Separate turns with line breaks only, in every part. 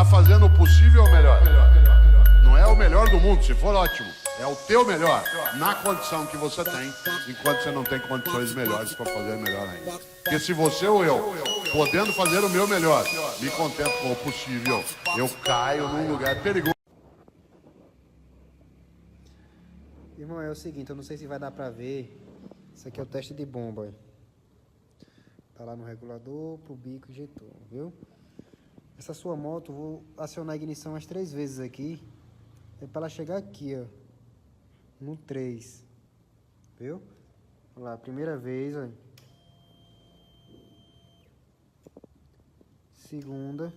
Tá fazendo o possível ou melhor? Não é o melhor do mundo, se for ótimo. É o teu melhor, na condição que você tem, enquanto você não tem condições melhores para fazer melhor ainda. Porque se você ou eu, podendo fazer o meu melhor, me contento com o possível, eu caio num lugar perigoso.
Irmão, é o seguinte, eu não sei se vai dar pra ver. Isso aqui é o teste de bomba, ó. Tá lá no regulador, pro bico, injetou, viu? Essa sua moto, vou acionar a ignição umas 3 vezes aqui. É pra ela chegar aqui, ó. No 3. Viu? Vamos lá, primeira vez, ó. Segunda.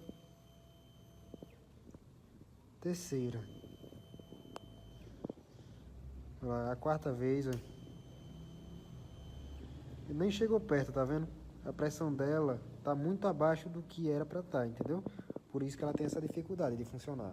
Terceira. Vamos lá, a quarta vez, ó. E nem chegou perto, tá vendo? A pressão dela tá muito abaixo do que era pra estar, entendeu? Por isso que ela tem essa dificuldade de funcionar.